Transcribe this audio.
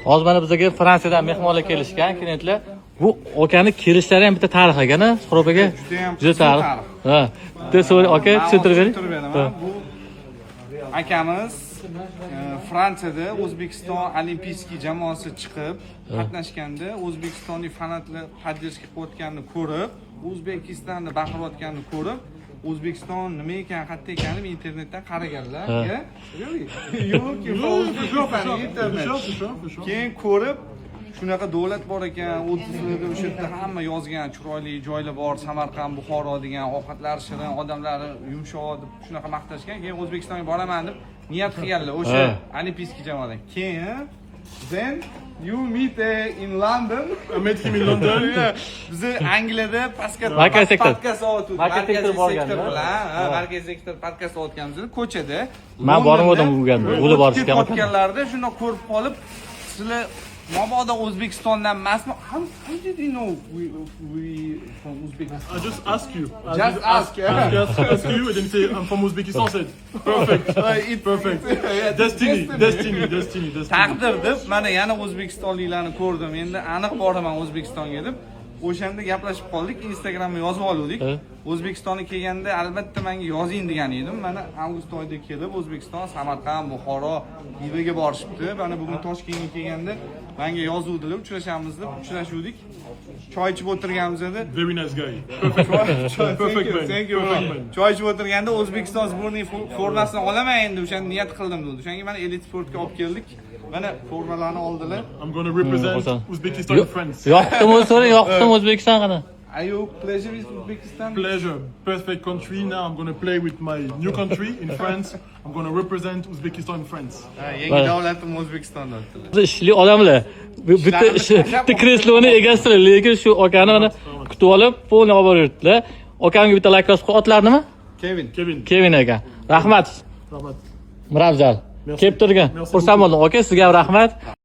Hozir mana bizga Fransiyadan mehmonlar kelishgan, klientlar. Bu akani kelishlari ham bitta tarix ekan-a, Suhrob aka. Juda tarix. Ha. Bitta so'ra aka tushuntirib bering. Bu akamiz Fransiyada O'zbekiston olimpiyskiy jamoasi chiqib qatnashganda O'zbekistonlik fanatlar podдержка qilayotganini ko'rib, O'zbekistonni baqirayotganini ko'rib, O'zbekiston nima ekan, qayerda ekanini internetdan qaraganlar. Keyin ko'rib, shunaqa davlat bor ekan, o'zlari o'sha yerda hamma yozgan, chiroyli joylar bor, Samarqand, Buxoro degan, ovqatlar shirin, odamlari yumshoq deb shunaqa maqtashgan. Keyin O'zbekistonga boraman deb niyat qilganlar o'sha olimpiyskiy jamoadan. Keyin then you meet in London. I met him in London. Biz Angliyada podcast o'tdik. Marketing sektor bilan, marketing sektor podcast o'tganimizda ko'chada. Men bormadim bo'lib borishga. O'tganlarda shuni ko'rib qolib, sizlar mabodo O'zbekistondan emasmi? How did you know we from Uzbekistan? I just ask you. Just ask you, and then say I'm from Uzbekistan. Said perfect. It's Perfect. Destiny. Taqdir deb mana yana o'zbekistonliklarni ko'rdim. Endi aniq boraman O'zbekistonga deb. O'shanda gaplashib qoldik, Instagramga yozib oldik. O'zbekistonga kelganda albatta menga yozing degan edim. Mana avgust oyida kelib O'zbekiston, Samarqand, Buxoro, Xivaga borishibdi. Mana bugun Toshkentga kelganda menga yozuvdilar, uchrashamiz deb uchrashuvdik. Choy ichib o'tirganimizda Very nice guy. Perfect man. Thank you. Choy ichib o'tirganda O'zbekiston sborniy formasini olaman endi, o'shani niyat qildim dedi. O'shanga mana Elite Sportga olib keldik. Mana formalarni oldilar. I'm going to represent Uzbekistan in France. Yoqdimi so'rang, yoqdimi O'zbekiston qani? Are you pleasure with Uzbekistan? Pleasure. Perfect country. Now I'm going to play with my new country in France. I'm going to represent Uzbekistan in France. Yangi davlatim O'zbekistonda o'tdilar. Ishli odamlar. Bitta kresloni egasilar, lekin shu akani mana kutib olib, polni olib yuribdilar. Akamga bitta like bosib otlar nima? Kevin aka. Rahmat. Miravzal. Kelib turgan. Xursand bo'ldim. Aka, sizga ham rahmat.